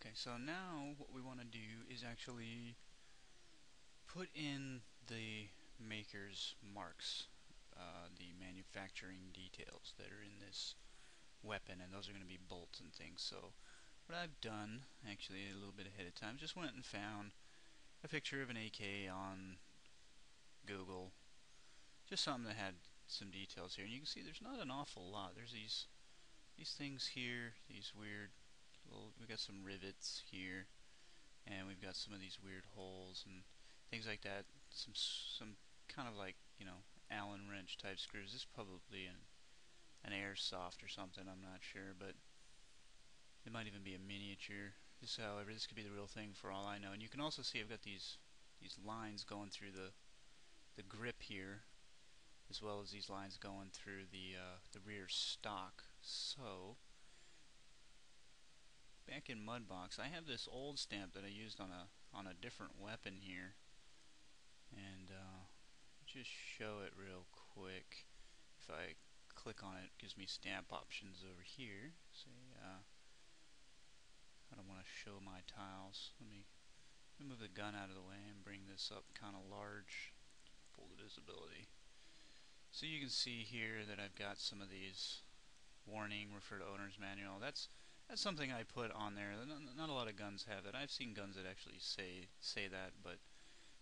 Okay, so now what we want to do is actually put in the maker's marks, the manufacturing details that are in this weapon, and those are going to be bolts and things. So what I've done, actually a little bit ahead of time, just went and found a picture of an AK on Google, just something that had some details here, and you can see there's not an awful lot. There's these things here, these weird little, we got some rivets here, and we've got some of these weird holes and things like that. Some kind of like, Allen wrench type screws. This is probably an airsoft or something, I'm not sure, but it might even be a miniature. However, this could be the real thing for all I know. And you can also see I've got these lines going through the grip here, as well as these lines going through the rear stock. So back in Mudbox, I have this old stamp that I used on a different weapon here, and just show it real quick. If I click on it, it gives me stamp options over here. Say, I don't want to show my tiles. Let me move the gun out of the way and bring this up kind of large, full visibility. So you can see here that I've got some of these warning, refer to owner's manual. That's something I put on there. Not a lot of guns have it. I've seen guns that actually say that, but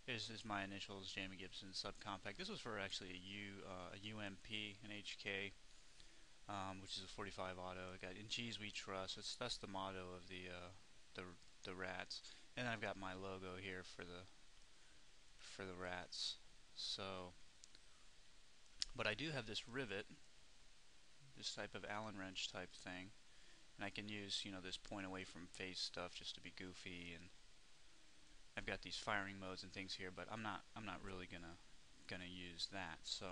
this is my initials, Jamie Gibson subcompact. This was for actually a UMP, an HK, which is a 45 auto. I got "In G's We Trust." That's the motto of the rats, and I've got my logo here for the rats. So, but I do have this rivet, this type of Allen wrench type thing, and I can use this point away from face stuff just to be goofy. And I've got these firing modes and things here, but I'm not really gonna use that. So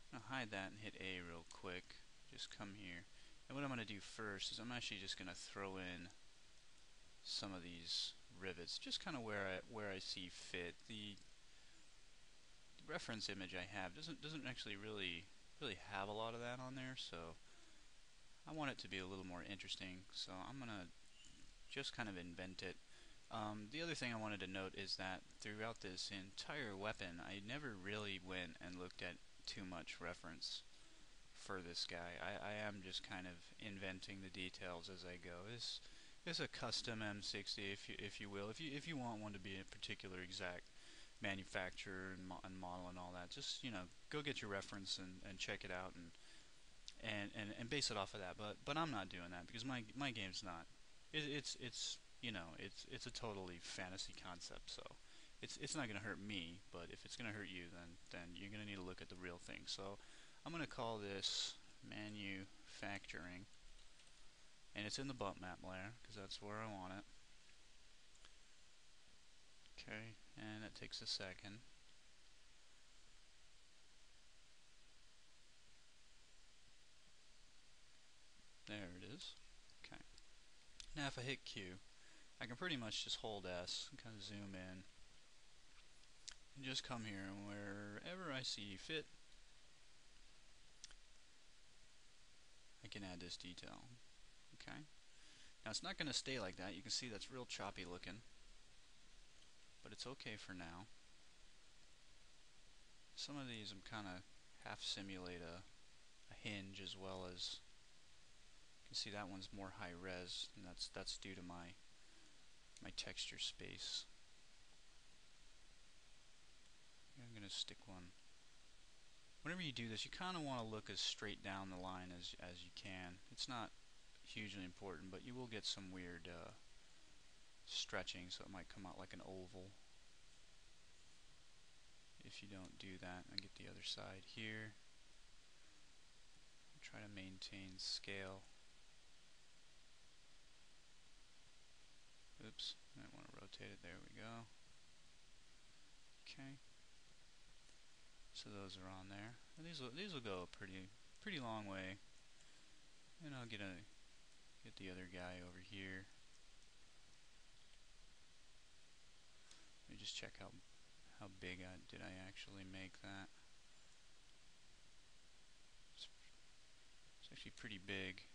I'm gonna hide that and hit A real quick. Just come here, and what I'm gonna do first is I'm actually just gonna throw in some of these rivets, just kind of where I see fit. The reference image I have doesn't actually really have a lot of that on there, so I want it to be a little more interesting. So I'm gonna just kind of invent it. The other thing I wanted to note is that throughout this entire weapon, I never really went and looked at too much reference for this guy. I am just kind of inventing the details as I go. It's a custom M60, if you will. If you want one to be a particular exact manufacturer and model and all that, just go get your reference and check it out and base it off of that. But I'm not doing that because my game's not. It's it's a totally fantasy concept, so it's not going to hurt me. But if it's going to hurt you, then you're going to need to look at the real thing. So I'm going to call this manufacturing, and it's in the bump map layer because that's where I want it. Okay, and it takes a second. There it is. Okay. Now if I hit Q, I can pretty much just hold S and kind of zoom in and just come here, and wherever I see fit, I can add this detail. Okay. Now it's not going to stay like that. You can see that's real choppy looking, but it's okay for now. Some of these I'm kind of half simulate a hinge, as well as you can see that one's more high res, and that's due to my texture space. I'm going to stick one. Whenever you do this, you kind of want to look as straight down the line as you can. It's not hugely important, but you will get some weird stretching, so it might come out like an oval if you don't do that. And get the other side here. Try to maintain scale. Oops, I want to rotate it. There we go. Okay. So those are on there. And these will go a pretty long way. And I'll get the other guy over here. Let me just check how big did I actually make that. It's actually pretty big.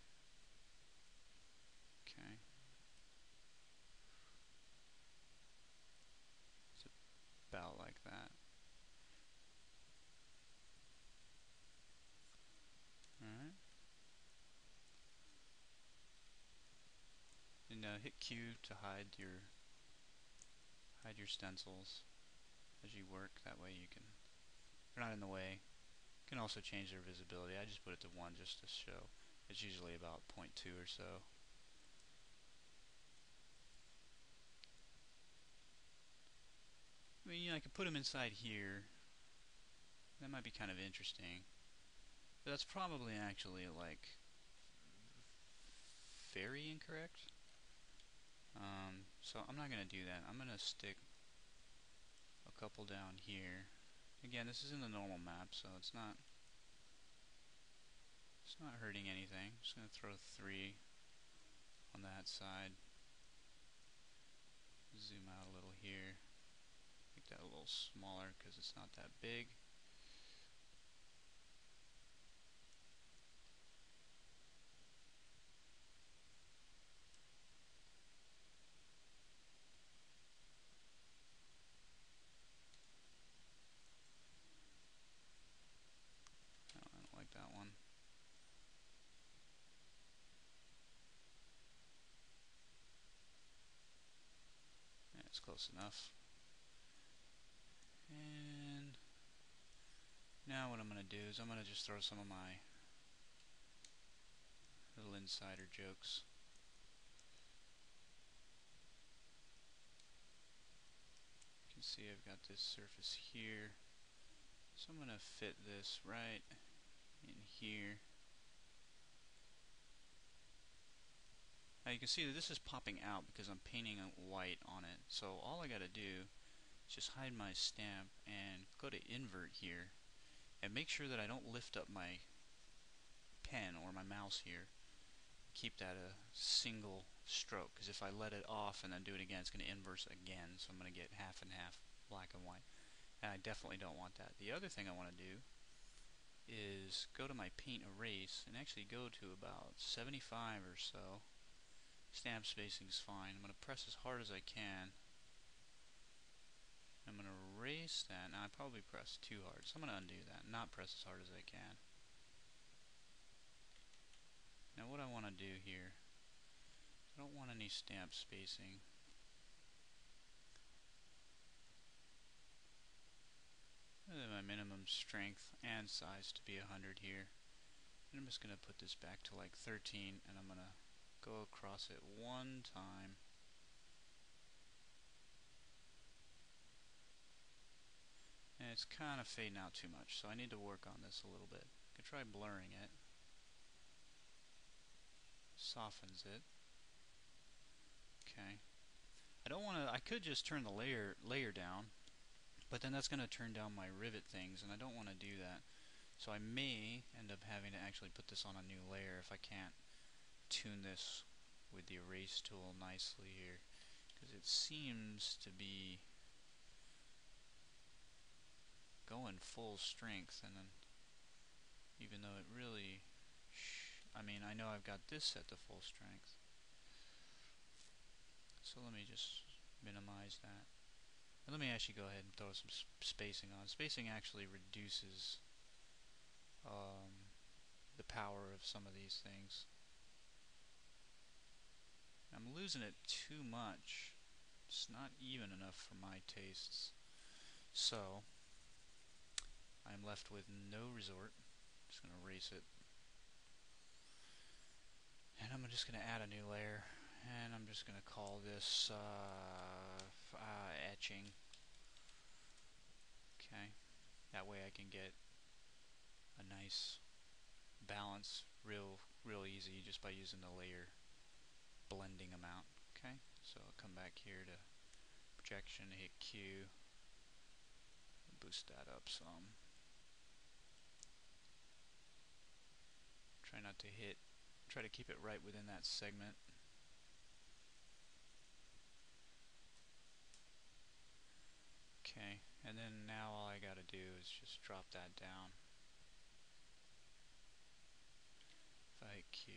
Okay. And hit Q to hide your stencils as you work. That way you can, they're not in the way. You can also change their visibility. I just put it to 1 just to show. It's usually about 0.2 or so. I mean, you know, I could put them inside here. That might be kind of interesting. But that's probably actually like very incorrect. So I'm not going to do that. I'm going to stick a couple down here. Again, this is in the normal map, so it's not hurting anything. I'm just going to throw 3 on that side. Zoom out a little here. Make that a little smaller because it's not that big. I don't like that one. Yeah, it's close enough. And now what I'm going to do is I'm going to just throw some of my little insider jokes. You can see I've got this surface here. So I'm going to fit this right in here. Now you can see that this is popping out because I'm painting white on it. So all I got to do is just hide my stamp and go to invert here and make sure that I don't lift up my pen or my mouse here. Keep that a single stroke, because if I let it off and then do it again, it's going to inverse again, so I'm going to get half and half, black and white. And I definitely don't want that. The other thing I want to do is go to my paint erase and actually go to about 75 or so. Stamp spacing is fine. I'm going to press as hard as I can. I'm going to erase that. Now I probably pressed too hard, so I'm going to undo that, not press as hard as I can. Now what I want to do here, I don't want any stamp spacing. My minimum strength and size to be 100 here. And I'm just going to put this back to like 13, and I'm going to go across it one time. And it's kind of fading out too much, so I need to work on this a little bit. I could try blurring it. Softens it. Okay. I don't want to, I could just turn the layer down, but then that's going to turn down my rivet things, and I don't want to do that. So I may end up having to actually put this on a new layer if I can't tune this with the erase tool nicely here, because it seems to be going full strength, and then even though it really I mean, I know I've got this set to full strength, so let me just minimize that. And let me actually go ahead and throw some spacing on. Spacing actually reduces the power of some of these things. I'm losing it too much. It's not even enough for my tastes. So I'm left with no resort. Just going to erase it. And I'm just going to add a new layer. And I'm just going to call this etching. Okay. That way I can get a nice balance real easy just by using the layer blending amount. Okay. So I'll come back here to projection, hit Q, boost that up some. Try to keep it right within that segment. Okay, and then now all I gotta do is just drop that down. If I hit Q,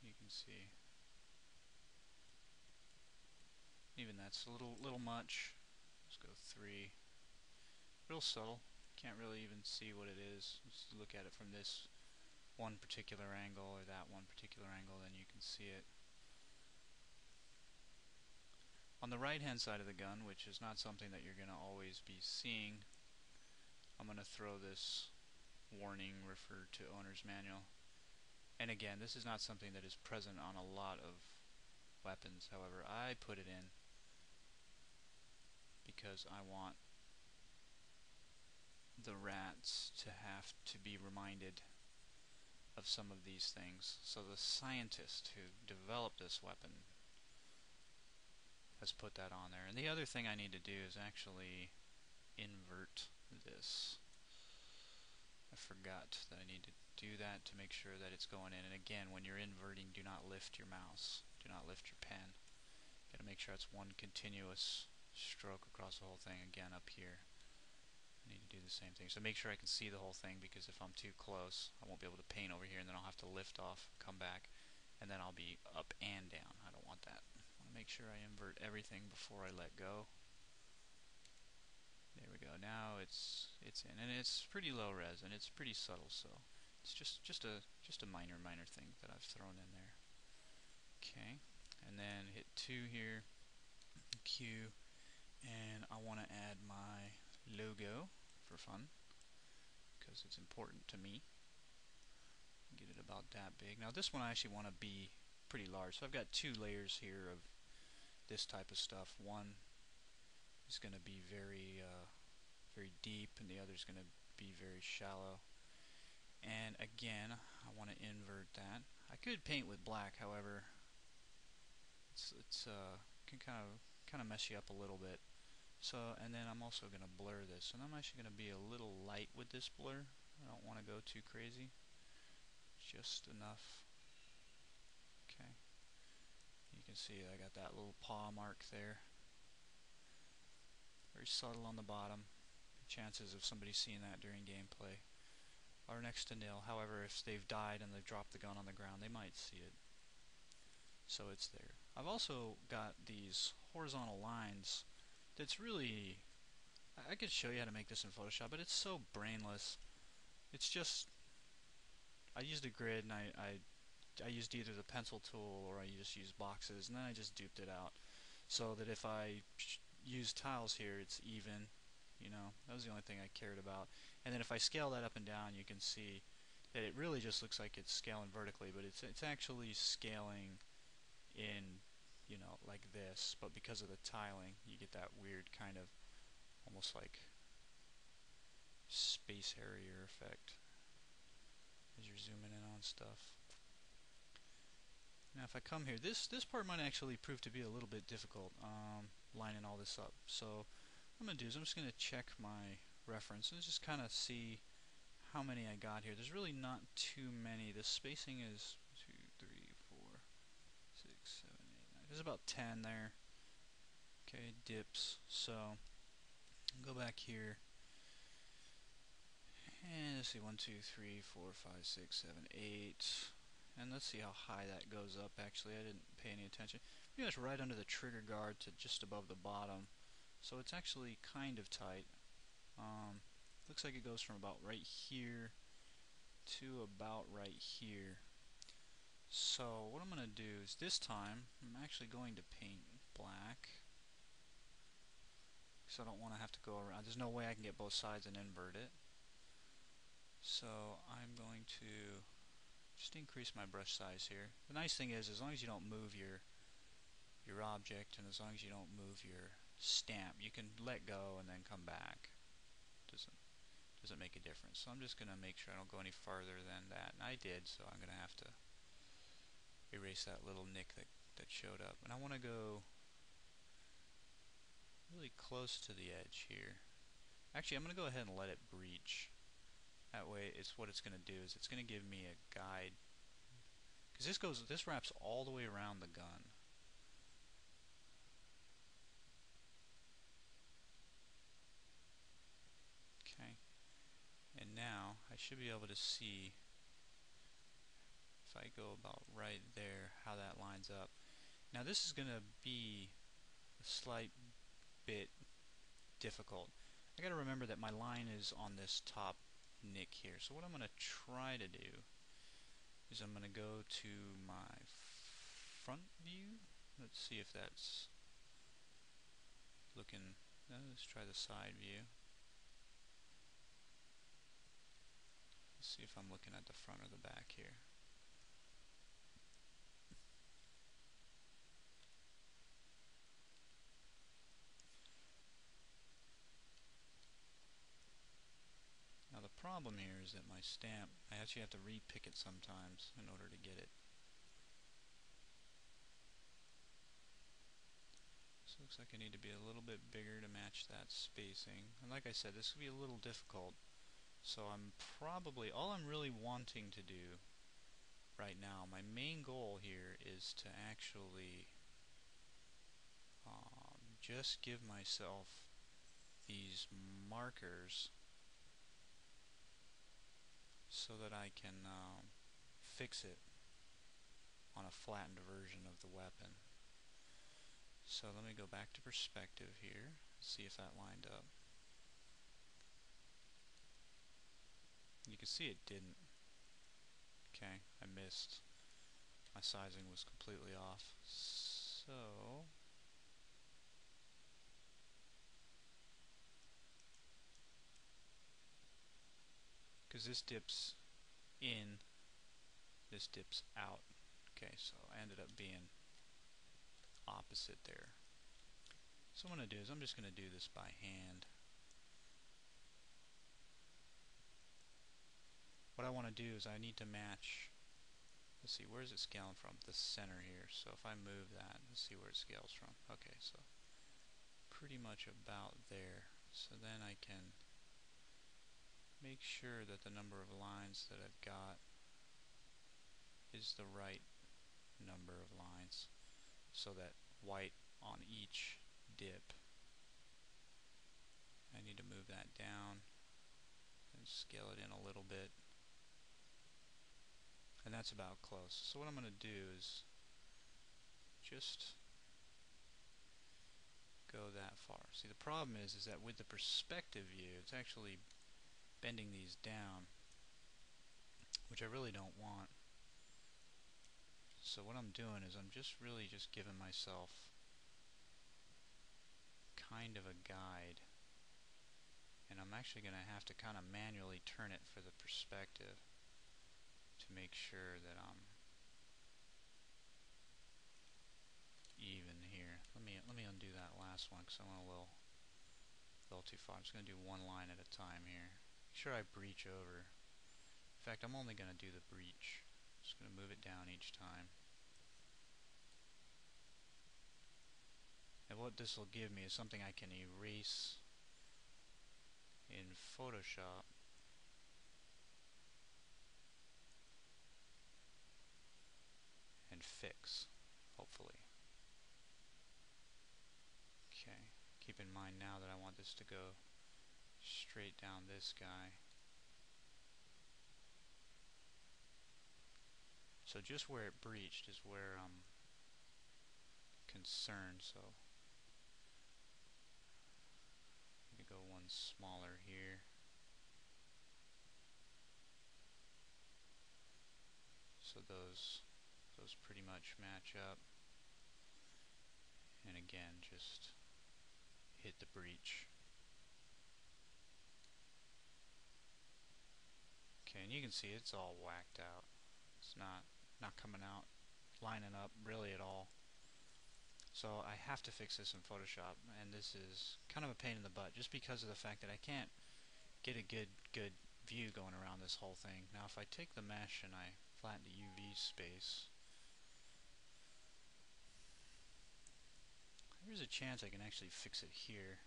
you can see even that's a little much. Let's go 3. Real subtle. Can't really even see what it is. Just look at it from this one particular angle or that one particular angle, then you can see it. On the right hand side of the gun, which is not something that you're going to always be seeing, I'm going to throw this warning refer to owner's manual. And again, this is not something that is present on a lot of weapons. However, I put it in because I want the rats to have to be reminded of some of these things. So the scientist who developed this weapon has put that on there. And the other thing I need to do is actually invert this. I forgot that I need to do that to make sure that it's going in. And again, when you're inverting, do not lift your mouse. Do not lift your pen. Got to make sure it's one continuous stroke across the whole thing. Again, up here, I need to do the same thing. So make sure I can see the whole thing, because if I'm too close, I won't be able to paint over here, and then I'll have to lift off, come back, and then I'll be up and down. I don't want that. I want to make sure I invert everything before I let go. There we go. Now it's in, and it's pretty low res, and it's pretty subtle. So it's just a minor thing that I've thrown in there. Okay, and then hit 2 here, Q, and I want to add my logo for fun, because it's important to me. Get it about that big. Now this one I actually want to be pretty large, so I've got 2 layers here of this type of stuff. One is going to be very deep, and the other is going to be very shallow. And again, I want to invert that. I could paint with black, however, it's can kind of mess you up a little bit. So, and then I'm also going to blur this, and I'm actually going to be a little light with this blur. I don't want to go too crazy. Just enough. Okay. You can see I got that little paw mark there. Very subtle on the bottom. The chances of somebody seeing that during gameplay are next to nil. However, if they've died and they've dropped the gun on the ground, they might see it. So it's there. I've also got these horizontal lines that's really... I could show you how to make this in Photoshop, but it's so brainless. It's just... I used a grid, and I used either the pencil tool or I just used boxes, and then I just duped it out so that if I use tiles here, it's even. You know, that was the only thing I cared about. And then if I scale that up and down, you can see that it really just looks like it's scaling vertically, but it's actually scaling in, you know, like this. But because of the tiling, you get that weird kind of almost like space harrier effect as you're zooming in on stuff. Now if I come here, this part might actually prove to be a little bit difficult, lining all this up. So what I'm going to do is I'm just going to check my references, just kind of see how many I got here. There's really not too many. The spacing is 2, 3, 4, 6, 7, 8, 9. There's about 10 there. Okay, dips. So go back here. And let's see, 1, 2, 3, 4, 5, 6, 7, 8. And let's see how high that goes up. Actually, I didn't pay any attention. Pretty much right under the trigger guard to just above the bottom. So it's actually kind of tight. Looks like it goes from about right here to about right here. So what I'm going to do is this time I'm actually going to paint black, because I don't want to have to go around. There's no way I can get both sides and invert it. So I'm going to just increase my brush size here. The nice thing is, as long as you don't move your object, and as long as you don't move your stamp, you can let go and then come back. Doesn't make a difference. So I'm just going to make sure I don't go any farther than that. And I did, so I'm going to have to erase that little nick that showed up. And I want to go really close to the edge here. Actually, I'm going to go ahead and let it breach. That way, what it's going to do is it's going to give me a guide, because this wraps all the way around the gun. Okay, and now I should be able to see, if I go about right there, how that lines up. Now this is going to be a slight bit difficult. I got to remember that my line is on this top nick here. So what I'm going to try to do is I'm going to go to my front view. Let's see if that's... looking, let's try the side view. Let's see if I'm looking at the front or the back here. Now the problem here is that my stamp, I actually have to re-pick it sometimes in order to get it. So it looks like I need to be a little bit bigger to match that spacing. And like I said, this will be a little difficult. So I'm probably, all I'm really wanting to do right now, my main goal here is to actually just give myself these markers so that I can fix it on a flattened version of the weapon. So let me go back to perspective here, see if that lined up. You can see it didn't. Okay, I missed. My sizing was completely off. So because this dips in, this dips out. Okay, so I ended up being opposite there. So what I'm going to do is I'm just going to do this by hand. What I want to do is I need to match, let's see, where is it scaling from? The center here. So if I move that, let's see where it scales from. Okay, so pretty much about there. So then I can make sure that the number of lines that I've got is the right number of lines, so that white on each dip, I need to move that down and scale it in a little bit, and that's about close. So what I'm going to do is just go that far. See, the problem is that with the perspective view, it's actually bending these down, which I really don't want. So what I'm doing is I'm just really just giving myself kind of a guide, and I'm actually going to have to kind of manually turn it for the perspective to make sure that I'm even here. Let me undo that last one because I went a little too far. I'm just going to do one line at a time here. Make sure I breach over. In fact, I'm only going to do the breach. Just going to move it down each time. And what this will give me is something I can erase in Photoshop and fix, hopefully. Okay, keep in mind now that I want this to go straight down this guy. So just where it breached is where I'm concerned, so I'm going to go one smaller here. So those pretty much match up. And again, just hit the breach. Okay, and you can see it's all whacked out. It's not coming out, lining up really at all. So I have to fix this in Photoshop, and this is kind of a pain in the butt just because of the fact that I can't get a good view going around this whole thing. Now if I take the mesh and I flatten the UV space, there's a chance I can actually fix it here.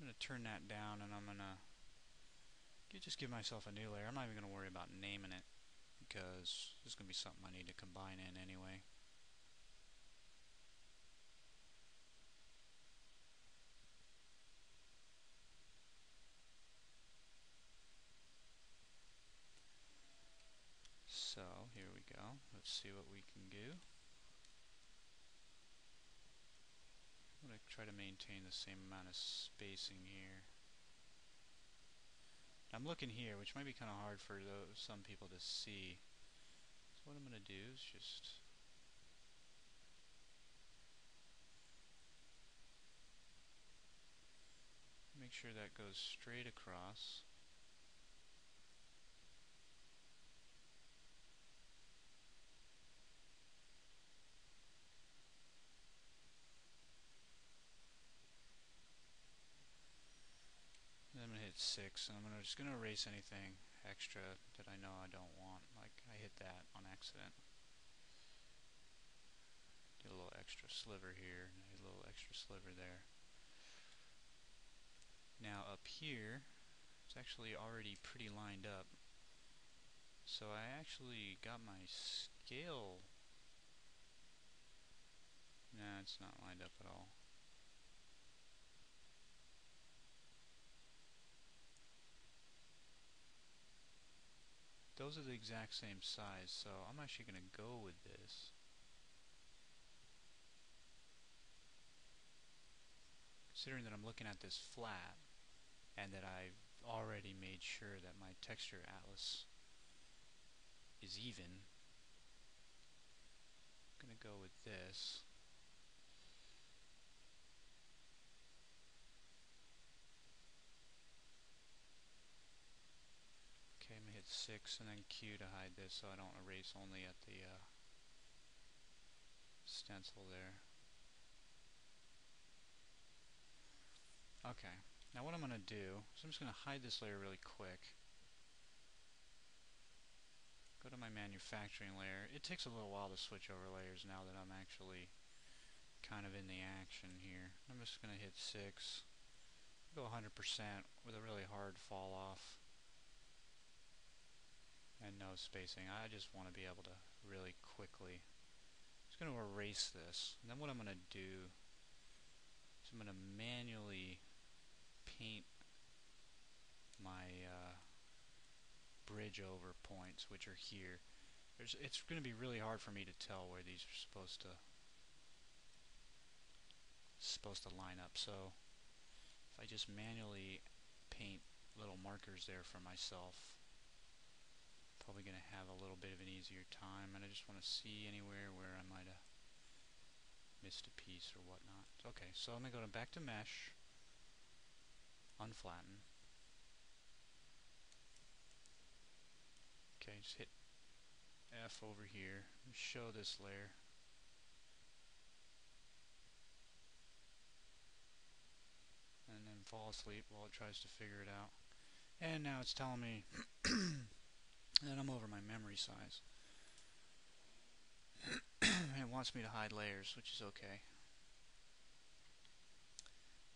I'm going to turn that down, and I'm going to just give myself a new layer. I'm not even going to worry about naming it because this is going to be something I need to combine in anyway. So here we go. Let's see what we can do. I'm going to try to maintain the same amount of spacing here. I'm looking here, which might be kind of hard for some people to see. So what I'm going to do is just make sure that goes straight across. Then I'm going to hit 6, and I'm just going to erase anything extra that I know I don't want. Like, I hit that on accident. Get a little extra sliver here, and a little extra sliver there. Now up here, it's actually already pretty lined up. So I actually got my scale. Nah, it's not lined up at all. Those are the exact same size, so I'm actually going to go with this. Considering that I'm looking at this flat, and that I've already made sure that my texture atlas is even, I'm going to go with this. Okay, I'm going to hit 6 and then Q to hide this so I don't erase only at the stencil there. Okay, now what I'm going to do is I'm just going to hide this layer really quick. Go to my manufacturing layer. It takes a little while to switch over layers now that I'm actually kind of in the action here. I'm just going to hit 6. Go 100% with a really hard fall off. And no spacing. I just want to be able to really quickly. I'm just going to erase this. And then what I'm going to do is I'm going to manually paint my bridge over points, which are here. It's going to be really hard for me to tell where these are supposed to line up. So if I just manually paint little markers there for myself, probably going to have a little bit of an easier time, and I just want to see anywhere where I might have missed a piece or whatnot. Okay, so I'm going to go back to mesh, unflatten. Okay, just hit F over here, show this layer. And then fall asleep while it tries to figure it out. And now it's telling me that I'm over my memory size. And it wants me to hide layers, which is okay.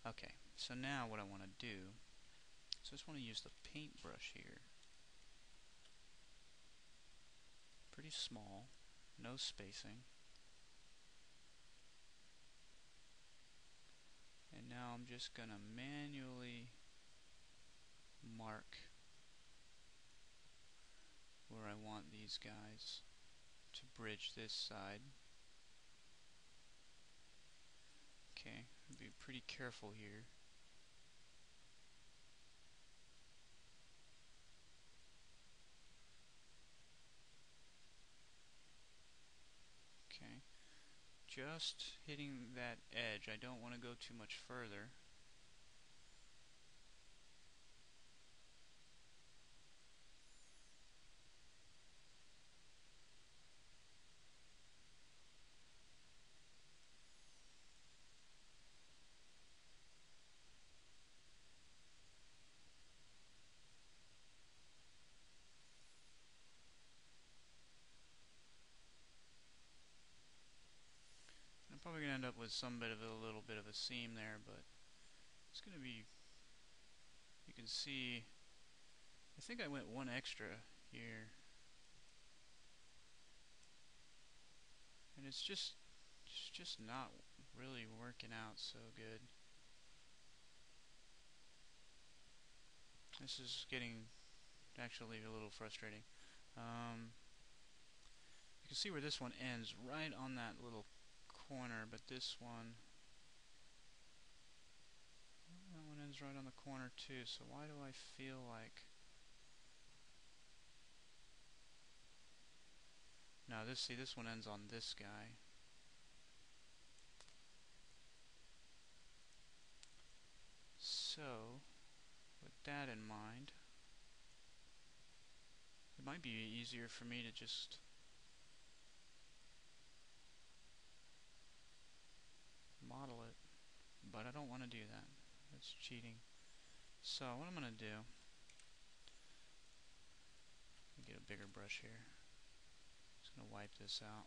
Okay, so now what I want to do is I just want to use the paintbrush here. Pretty small, no spacing. And now I'm just going to manually mark where I want these guys to bridge this side. Okay, be pretty careful here. Okay, just hitting that edge. I don't want to go too much further. I'm probably going to end up with a little bit of a seam there, but it's going to be, you can see, I think I went one extra here. And it's just not really working out so good. This is getting actually a little frustrating. You can see where this one ends, right on that little corner, but this one is right on the corner too, so why do I feel like... No, this one ends on this guy. So, with that in mind, it might be easier for me to just model it, but I don't want to do that. That's cheating. So what I'm going to do, get a bigger brush here. Just going to wipe this out.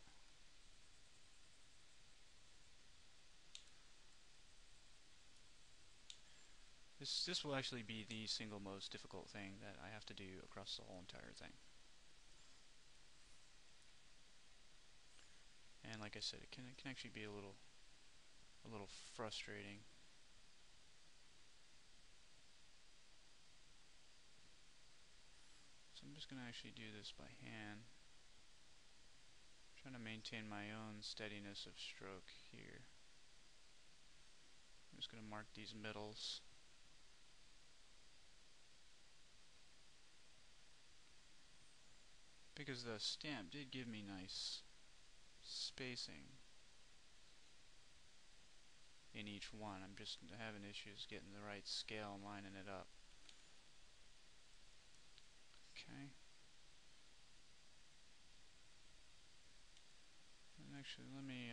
This will actually be the single most difficult thing that I have to do across the whole entire thing. And like I said, it can actually be a little frustrating. So I'm just going to actually do this by hand. Trying to maintain my own steadiness of stroke here. I'm just going to mark these middles. Because the stamp did give me nice spacing in each one. I'm just having issues getting the right scale and lining it up. Okay. And actually, let me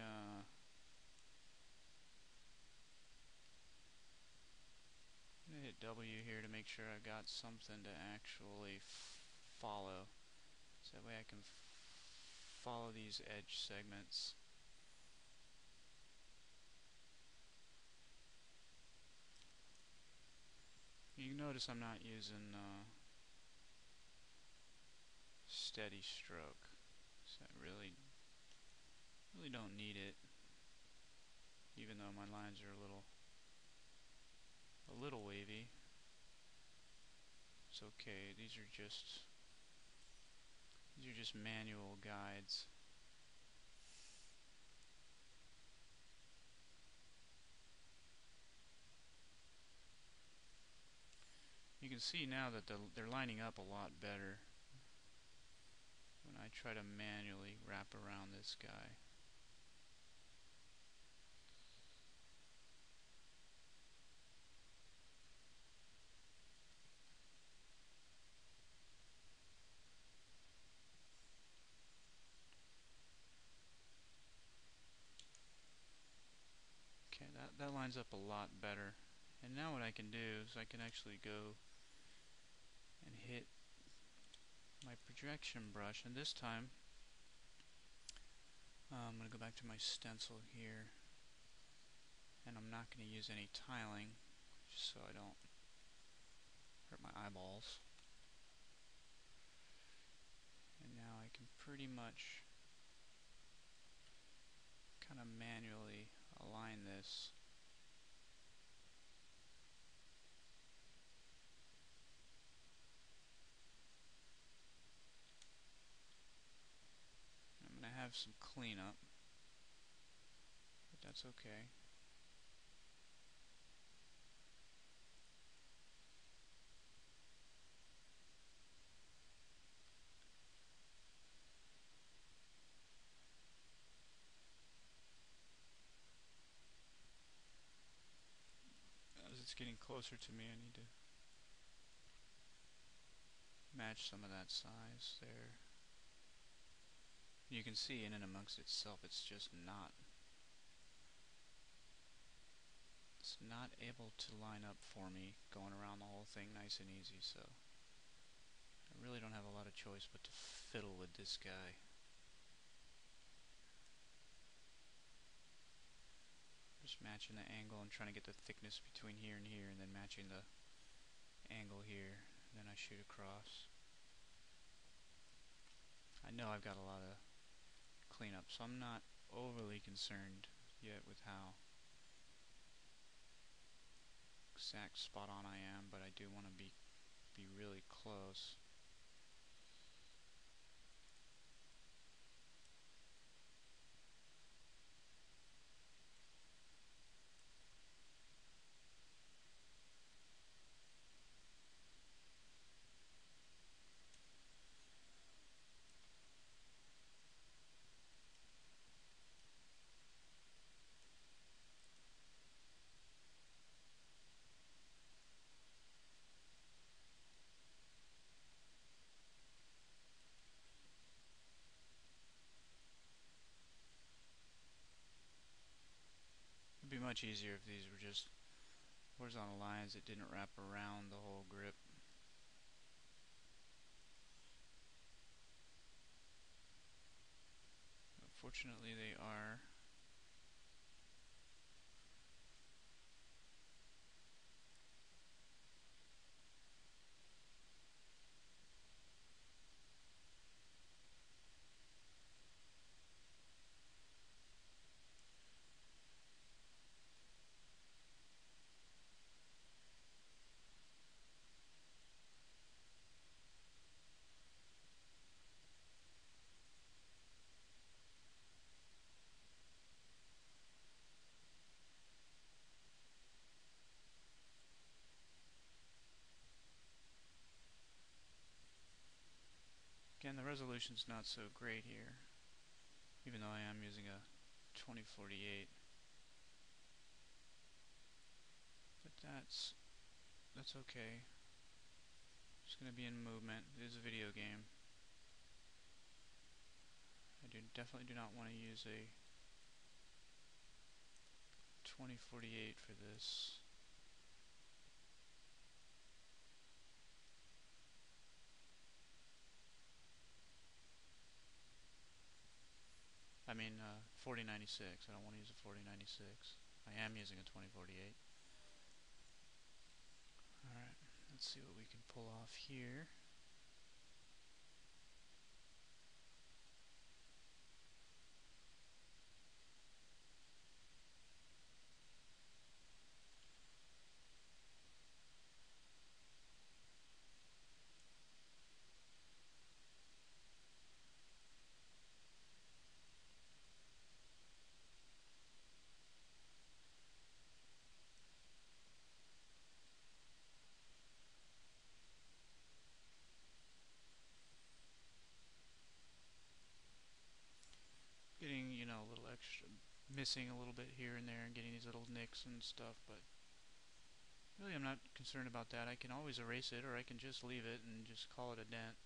I'm gonna hit W here to make sure I've got something to actually follow. So that way I can follow these edge segments. You notice I'm not using steady stroke. So I really don't need it. Even though my lines are a little wavy. It's okay. These are just manual guides. You can see now that they're lining up a lot better when I try to manually wrap around this guy. Okay, that lines up a lot better. And now what I can do is I can actually go and hit my projection brush, and this time I'm going to go back to my stencil here, and I'm not going to use any tiling just so I don't hurt my eyeballs. And now I can pretty much kind of manually align this. I'm going to have some cleanup, but that's okay. As it's getting closer to me, I need to match some of that size there. You can see in and amongst itself, it's just not able to line up for me, going around the whole thing nice and easy, so I really don't have a lot of choice but to fiddle with this guy. Just matching the angle and trying to get the thickness between here and here, and then matching the angle here, and then I shoot across. I know I've got a lot of cleanup, so I'm not overly concerned yet with how exact spot on I am, but I do want to be really close. much easier if these were just horizontal lines that didn't wrap around the whole grip. Fortunately, they are. Again, the resolution's not so great here, even though I am using a 2048. But that's okay. It's going to be in movement. It is a video game. I definitely do not want to use a 2048 for this. I mean 4096. I don't want to use a 4096. I am using a 2048. Alright, let's see what we can pull off here. Getting, you know, a little extra, missing a little bit here and there and getting these little nicks and stuff, but really I'm not concerned about that. I can always erase it, or I can just leave it and just call it a dent.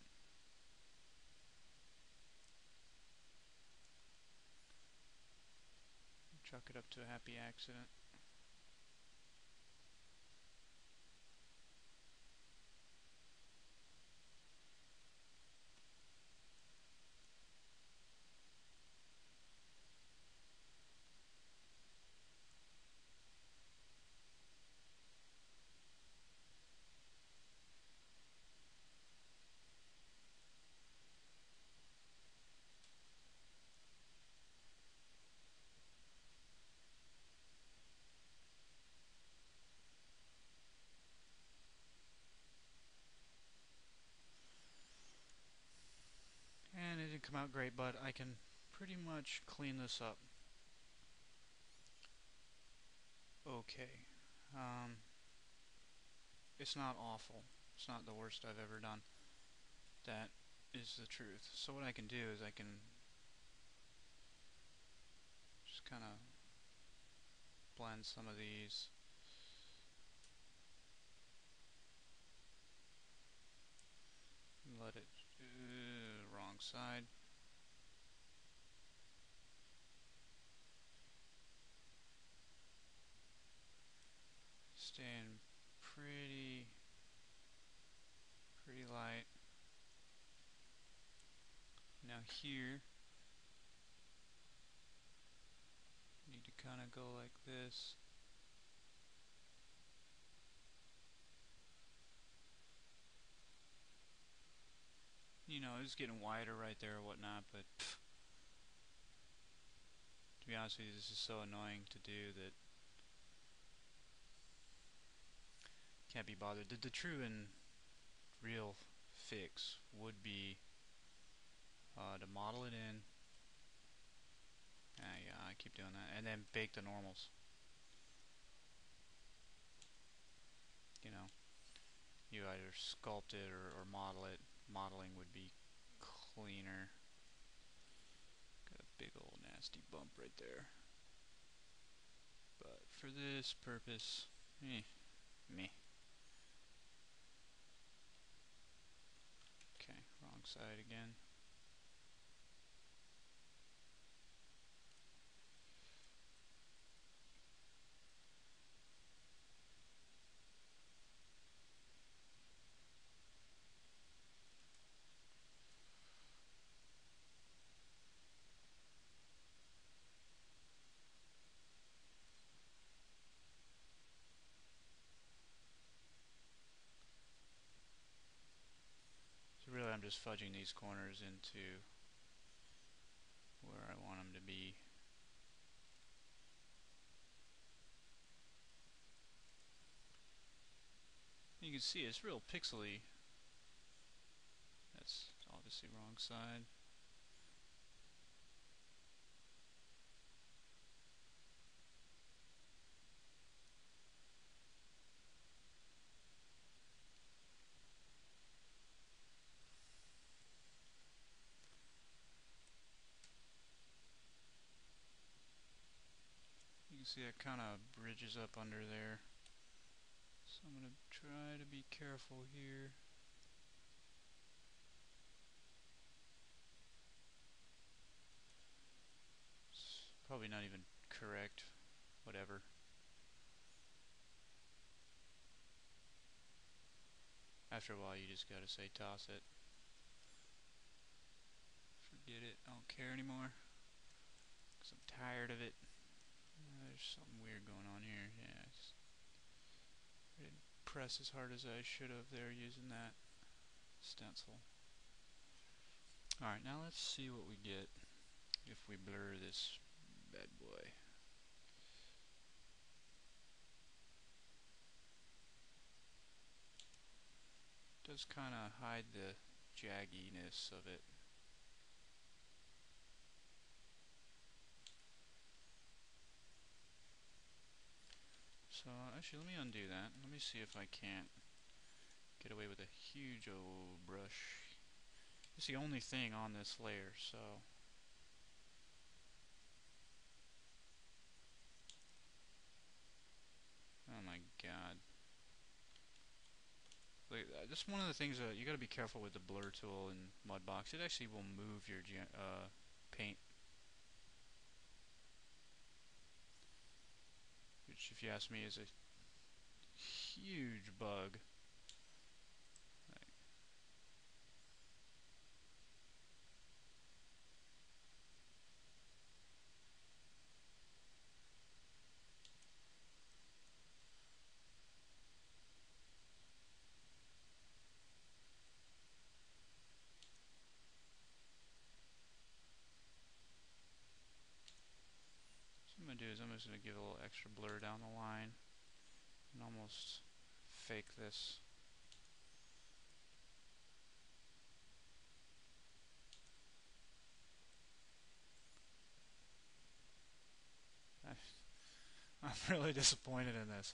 Chalk it up to a happy accident. And it didn't come out great, but I can pretty much clean this up. Okay. It's not awful. It's not the worst I've ever done. That is the truth. So what I can do is I can just kind of blend some of these. Let it, wrong side. Staying pretty light. Now here, need to kind of go like this. You know, it's getting wider right there or whatnot, but to be honest with you, this is so annoying to do that can't be bothered. The true and real fix would be to model it in. Yeah, I keep doing that, and then bake the normals. You know, you either sculpt it or model it. Modeling would be cleaner. Got a big old nasty bump right there. But for this purpose, meh. Okay, wrong side again. just fudging these corners into where I want them to be. You can see it's real pixely. That's obviously wrong side. You can see it kind of bridges up under there. So I'm going to try to be careful here. It's probably not even correct. Whatever. After a while you just gotta say toss it. Forget it. I don't care anymore. Because I'm tired of it. There's something weird going on here. Yeah, I didn't press as hard as I should have there using that stencil. Alright, now let's see what we get if we blur this bad boy. It does kind of hide the jagginess of it. So actually, let me undo that. Let me see if I can't get away with a huge old brush. It's the only thing on this layer, so oh my god. Like, just one of the things that you got to be careful with the blur tool in Mudbox. It actually will move your paint, which, if you ask me, is a huge bug. So what I'm gonna do is I'm just gonna give a little extra blur down the line and almost fake this. I'm really disappointed in this.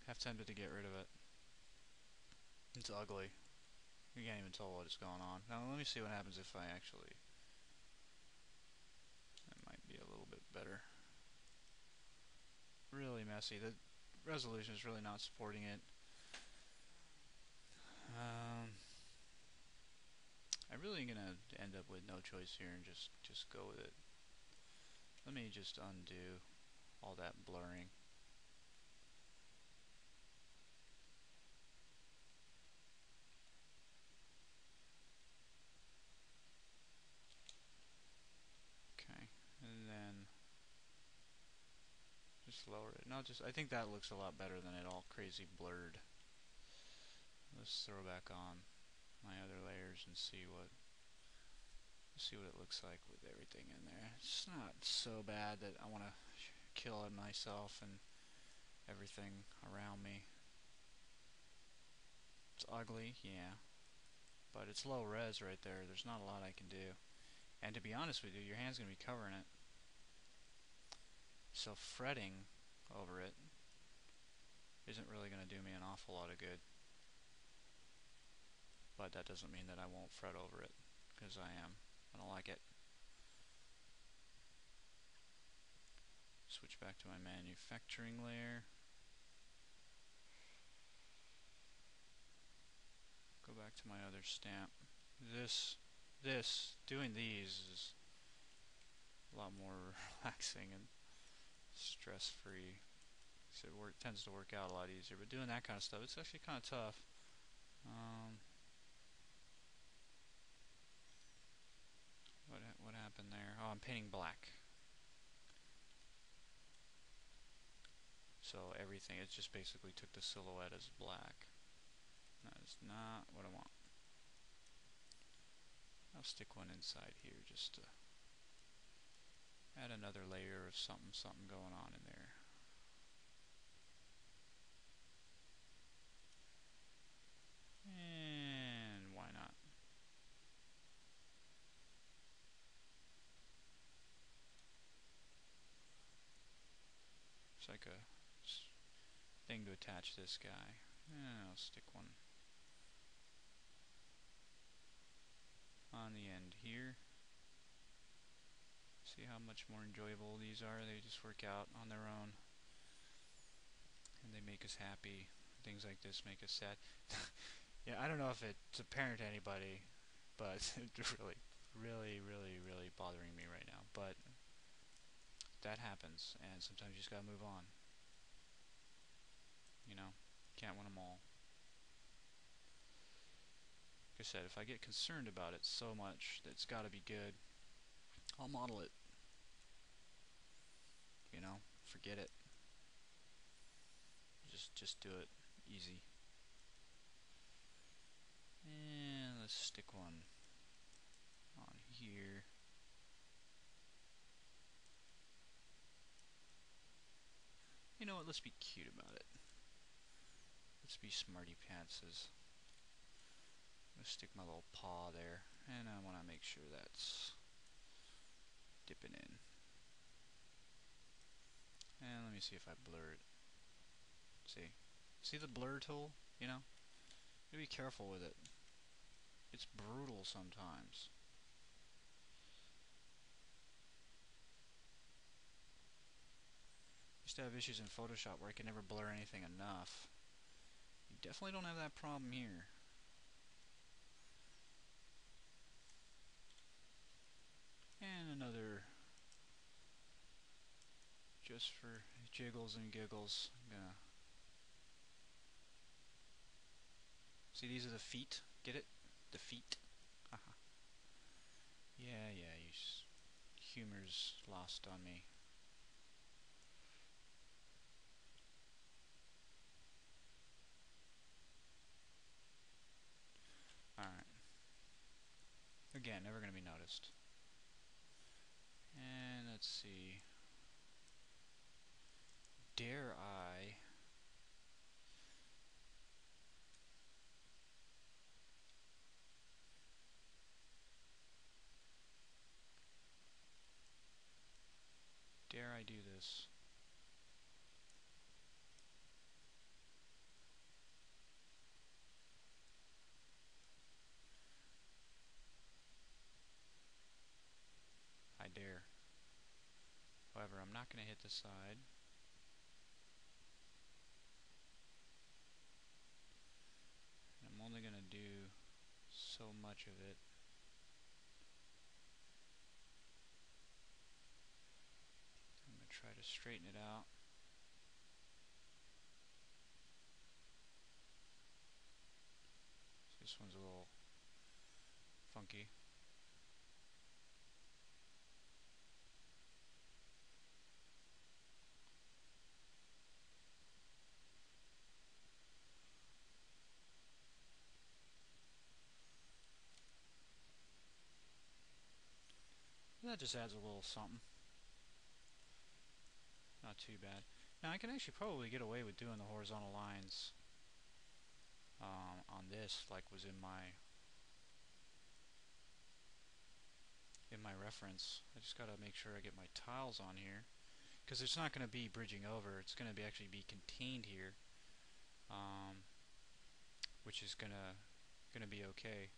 Half tempted to get rid of it. It's ugly. You can't even tell what is going on. Now let me see what happens if I actually... That might be a little bit better. Really messy. The resolution is really not supporting it. I'm really gonna end up with no choice here and just go with it. Let me just undo all that blurring. Okay, and then just lower it. No, I think that looks a lot better than it all crazy blurred. Let's throw back on my other layers and see what it looks like with everything in there. It's not so bad that I want to kill it myself and everything around me. It's ugly, yeah, but it's low res right there. There's not a lot I can do. And to be honest with you, your hand's going to be covering it. So fretting over it isn't really going to do me an awful lot of good. But that doesn't mean that I won't fret over it, because I am. I don't like it. Switch back to my manufacturing layer. Go back to my other stamp. Doing these is a lot more relaxing and stress-free. So it tends to work out a lot easier. But doing that kind of stuff, it's actually kind of tough. What happened there? Oh, I'm painting black. So it just basically took the silhouette as black. That is not what I want. I'll stick one inside here just to add another layer of something going on in there. And why not? It's like a thing to attach this guy. And I'll stick one on the end here. See how much more enjoyable these are? They just work out on their own. And they make us happy. Things like this make us sad. Yeah, I don't know if it's apparent to anybody, but it's really bothering me right now. But that happens, and sometimes you just gotta move on. You know, can't win them all. Like I said, if I get concerned about it so much that it's gotta be good, I'll model it. You know, forget it. Just do it. Easy. And let's stick one on here. You know what, let's be cute about it. Let's be smarty pantses. I'm gonna stick my little paw there, and I wanna make sure that's dipping in. And let me see if I blur it. See the blur tool? You know? You be careful with it. It's brutal sometimes. I used to have issues in Photoshop where I could never blur anything enough. You definitely don't have that problem here. And another, just for jiggles and giggles, I'm gonna... See, these are the feet. Get it? The feet. Haha. Yeah, humor's lost on me. Alright. Again, never gonna be noticed. And let's see. Dare I... Dare I do this? I dare. However, I'm not going to hit the side. And I'm only going to do so much of it. I'm going to try to straighten it out. So this one's a little funky. That just adds a little something. Not too bad. Now I can actually probably get away with doing the horizontal lines on this, like was in my reference. I just gotta make sure I get my tiles on here, because it's not going to be bridging over. It's going to be actually be contained here, which is gonna be okay.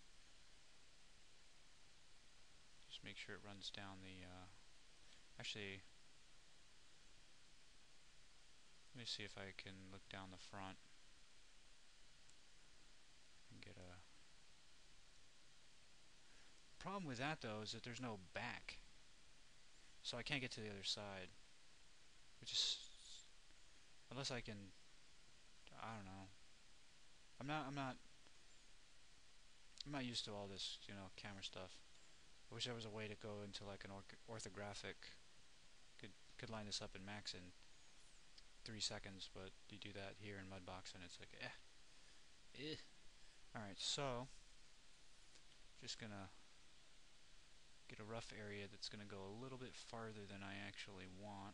Just make sure it runs down the. Actually, let me see if I can look down the front and get a... Problem with that though is that there's no back, so I can't get to the other side, which is, unless I can, I don't know. I'm not used to all this, you know, camera stuff. I wish there was a way to go into like an orthographic, could line this up in Max in 3 seconds, but you do that here in Mudbox and it's like Alright, so just gonna rough area that's going to go a little bit farther than I actually want.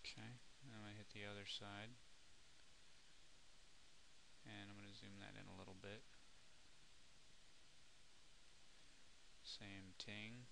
Okay, and I'm going to hit the other side. And I'm going to zoom that in a little bit. Same ting.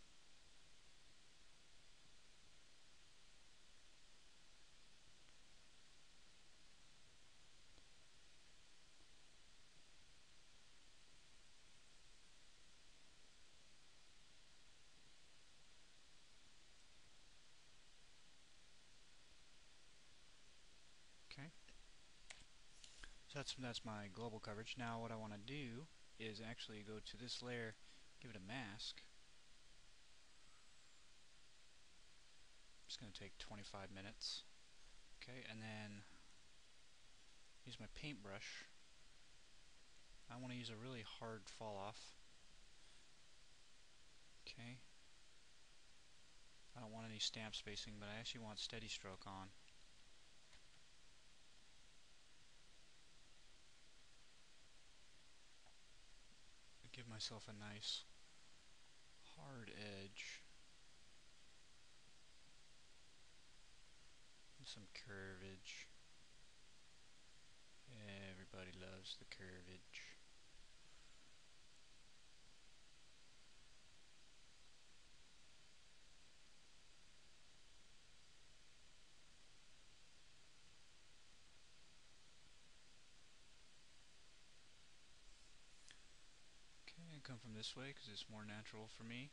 Okay. So that's my global coverage. Now what I want to do is actually go to this layer, give it a mask. It's going to take 25 minutes. Okay, and then use my paintbrush. I want to use a really hard fall off. Okay. I don't want any stamp spacing, but I actually want steady stroke on. Give myself a nice hard edge. And some curvage. Everybody loves the curvage. Okay, I come from this way because it's more natural for me.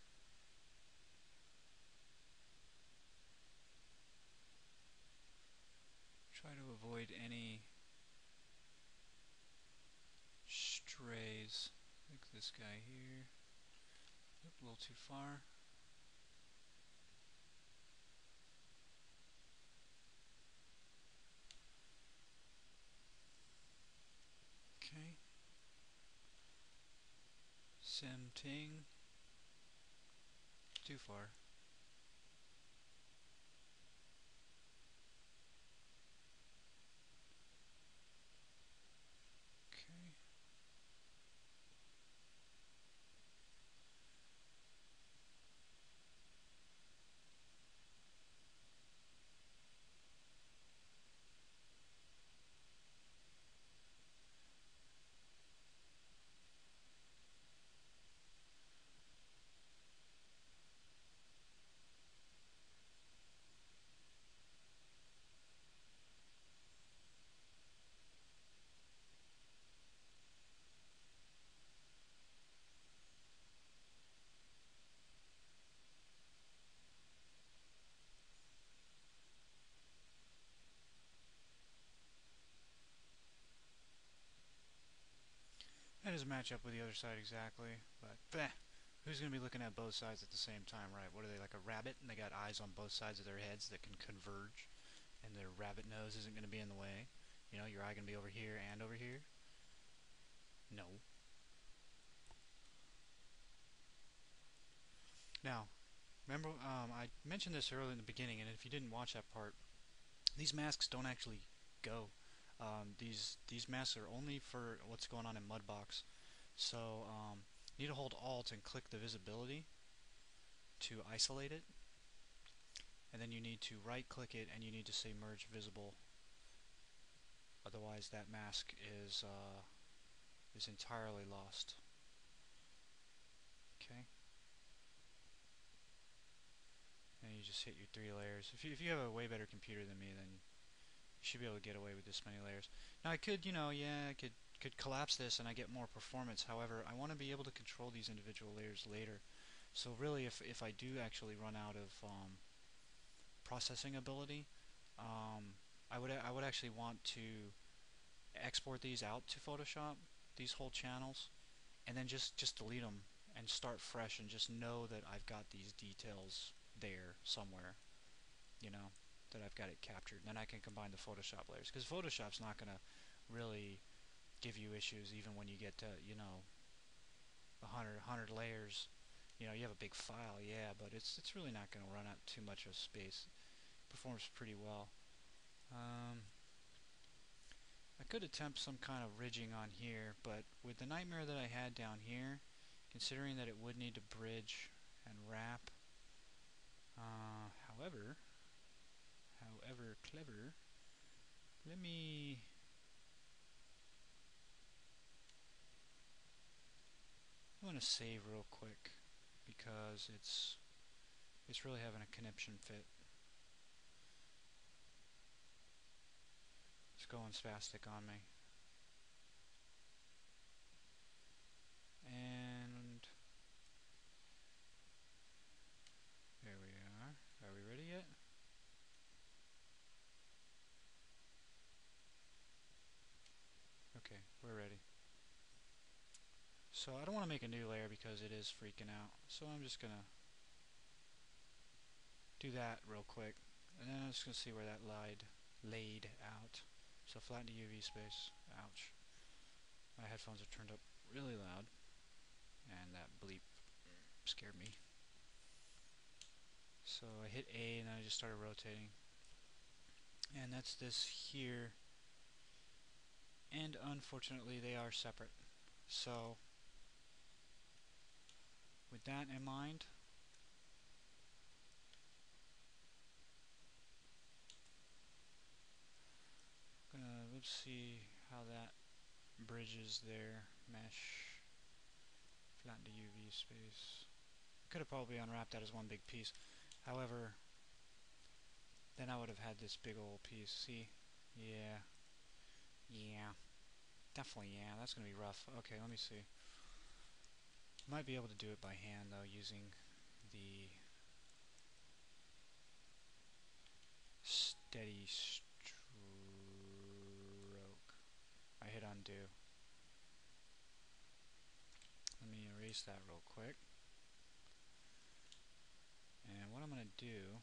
Try to avoid any strays, like this guy here. Yep, a little too far. Okay. Sim ting. Too far. Okay. That doesn't match up with the other side exactly, but who's going to be looking at both sides at the same time, right? What are they, like a rabbit, and they got eyes on both sides of their heads that can converge, and their rabbit nose isn't going to be in the way? You know, your eye going to be over here and over here? No. Now, remember, I mentioned this earlier in the beginning, and if you didn't watch that part, these masks don't actually go. These masks are only for what's going on in Mudbox. So you need to hold Alt and click the visibility to isolate it, and then you need to right click it and you need to say merge visible. Otherwise that mask is entirely lost. Okay. And you just hit your 3 layers. If you have a way better computer than me, then you should be able to get away with this many layers. Now I could, I could collapse this and I get more performance. However, I want to be able to control these individual layers later. So really, if I do actually run out of processing ability, I would actually want to export these out to Photoshop, these whole channels, and then just delete them and start fresh and just know that I've got these details there somewhere, you know, that I've got it captured. And then I can combine the Photoshop layers, because Photoshop's not going to really give you issues even when you get to, 100 layers. You have a big file, yeah, but it's really not going to run out too much of space. performs pretty well. I could attempt some kind of ridging on here, but with the nightmare that I had down here, considering that it would need to bridge and wrap, however clever, let me I'm going to save real quick because it's really having a conniption fit. It's going spastic on me. And there we are. Are we ready yet? Okay, we're ready. So I don't want to make a new layer because it is freaking out. So I'm just going to do that real quick. And then I'm just going to see where that laid out. So flatten the UV space. Ouch. My headphones are turned up really loud. And that bleep scared me. So I hit A and then I just started rotating. And that's this here. And unfortunately they are separate. So with that in mind, let's see how that bridges there. Mesh, flatten to UV space. Could have probably unwrapped that as one big piece. However, then I would have had this big old piece. See? Yeah. Definitely yeah. That's going to be rough. Okay, let me see. Might be able to do it by hand though, using the steady stroke. I hit undo. Let me erase that real quick. And what I'm going to do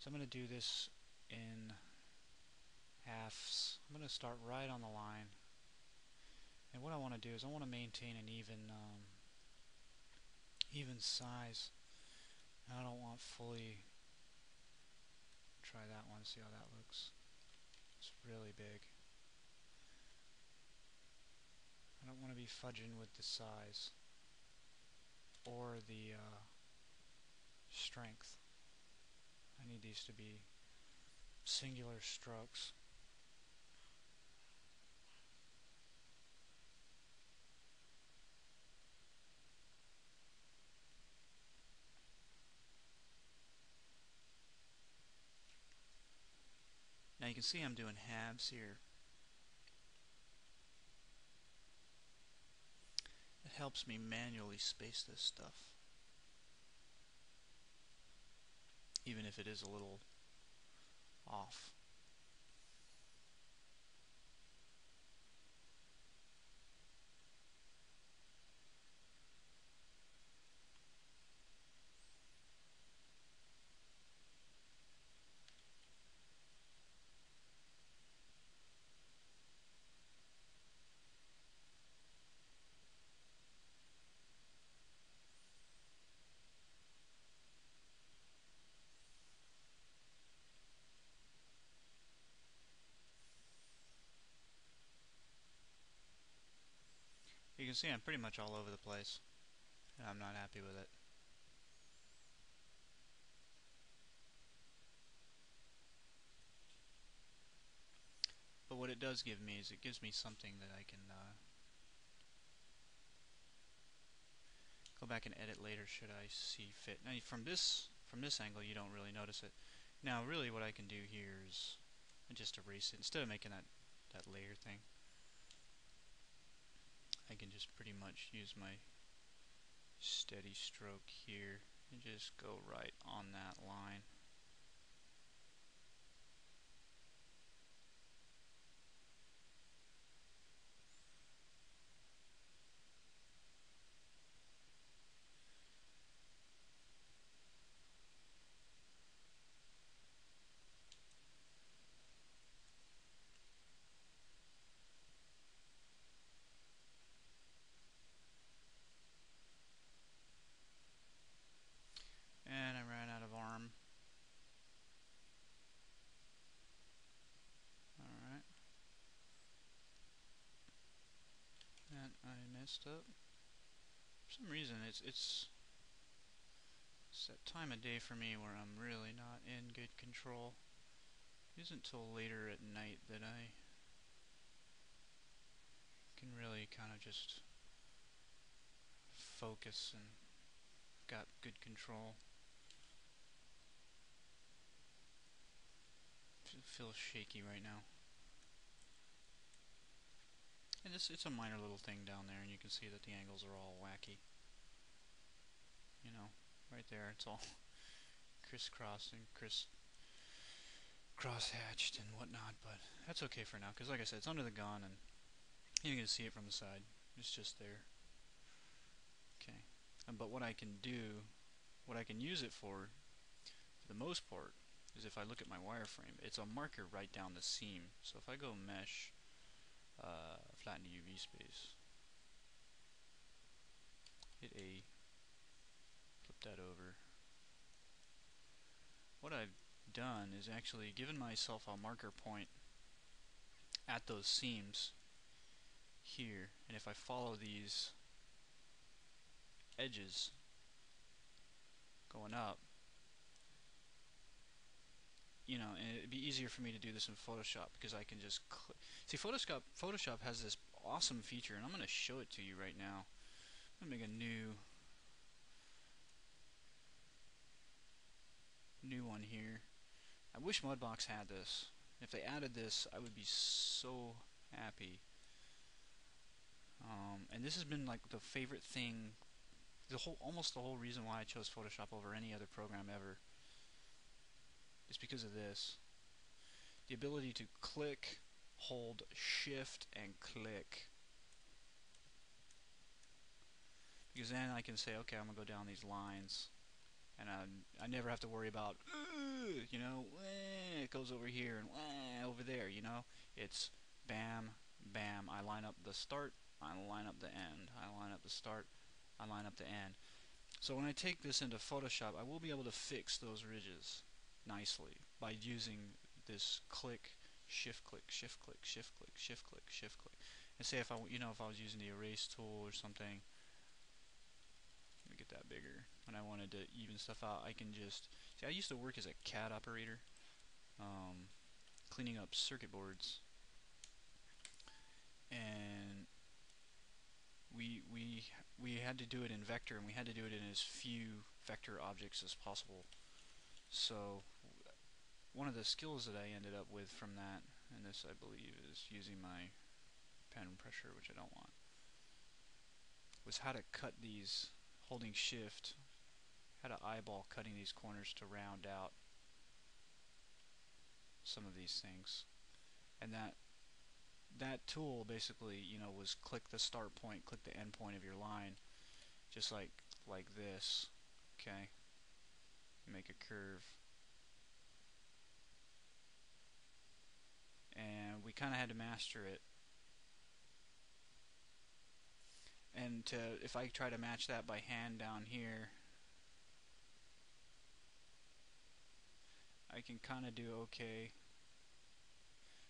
is I'm going to do this in halves. I'm going to start right on the line. And what I want to do is I want to maintain an even size. I don't want fully. Try that one, see how that looks. It's really big. I don't want to be fudging with the size or the strength. I need these to be singular strokes. Now you can see I'm doing halves here. It helps me manually space this stuff, even if it is a little off. You can see I'm pretty much all over the place, and I'm not happy with it. But what it does give me is it gives me something that I can go back and edit later should I see fit. Now from this angle you don't really notice it. Now really what I can do here is just erase it. Instead of making that layer thing, I can just pretty much use my steady stroke here and just go right on that line. And I ran out of arm. messed up. For some reason, it's that time of day for me where I'm really not in good control. It isn't till later at night that I can really kind of just focus and got good control. It feels shaky right now. And it's a minor little thing down there, and you can see that the angles are all wacky. You know, right there, it's all crisscrossed and cross-hatched and whatnot, but that's okay for now, because like I said, it's under the gun, and you can see it from the side. It's just there. Okay. But what I can do, what I can use it for the most part, is if I look at my wireframe, it's a marker right down the seam. So if I go mesh, flatten the UV space, hit A, flip that over. What I've done is actually given myself a marker point at those seams here, and if I follow these edges going up, you know, and it'd be easier for me to do this in Photoshop because I can just see Photoshop has this awesome feature, and I'm going to show it to you right now. I'm going to make a new one here. I wish Mudbox had this. If they added this, I would be so happy. And this has been like the favorite thing, almost the whole reason why I chose Photoshop over any other program ever is because of this. The ability to click, hold Shift, and click. Because then I can say, okay, I'm going to go down these lines, and I never have to worry about, you know, it goes over here and over there, you know. It's bam, bam, I line up the start, I line up the end, I line up the start, I line up the end. So when I take this into Photoshop, I will be able to fix those ridges nicely by using this click, shift click, shift click, shift click, shift click, shift click. And say if I was using the erase tool or something, let me get that bigger. When I wanted to even stuff out, I can just see. I used to work as a CAD operator, cleaning up circuit boards, and we had to do it in vector, and we had to do it in as few vector objects as possible. So one of the skills that I ended up with from that, and this I believe is using my pen pressure, which I don't want, was how to cut these holding shift, how to eyeball cutting these corners to round out some of these things. And that tool basically, you know, was click the start point, click the end point of your line, just like this. Okay, make a curve, and we kind of had to master it. And if I try to match that by hand down here, I can kind of do okay,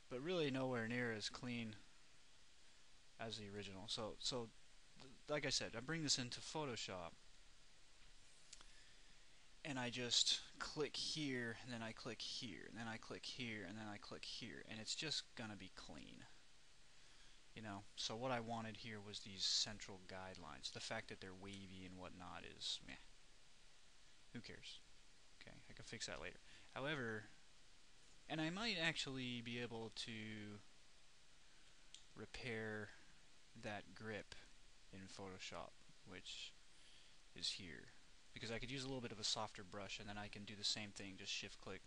but really nowhere near as clean as the original. So like I said, I bring this into Photoshop, and I just click here, and then I click here, and then I click here, and then I click here, and it's just gonna be clean. You know, so what I wanted here was these central guidelines. The fact that they're wavy and whatnot is meh. Who cares? Okay, I can fix that later. However, and I might actually be able to repair that grip in Photoshop, which is here, because I could use a little bit of a softer brush, and then I can do the same thing, just shift click,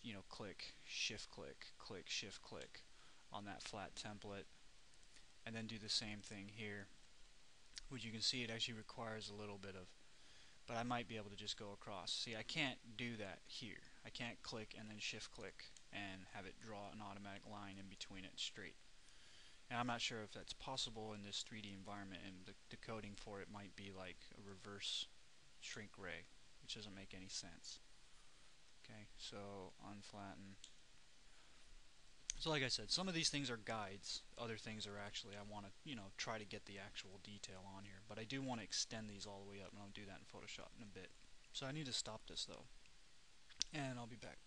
you know, click, shift click, click, shift click on that flat template, and then do the same thing here, which you can see it actually requires a little bit of, but I might be able to just go across. See, I can't do that here. I can't click and then shift click and have it draw an automatic line in between it straight. And I'm not sure if that's possible in this 3D environment, and the coding for it might be like a reverse shrink ray, which doesn't make any sense. Okay, so unflatten. So like I said, some of these things are guides. Other things are actually, I want to, try to get the actual detail on here. But I do want to extend these all the way up, and I'll do that in Photoshop in a bit. So I need to stop this though, and I'll be back.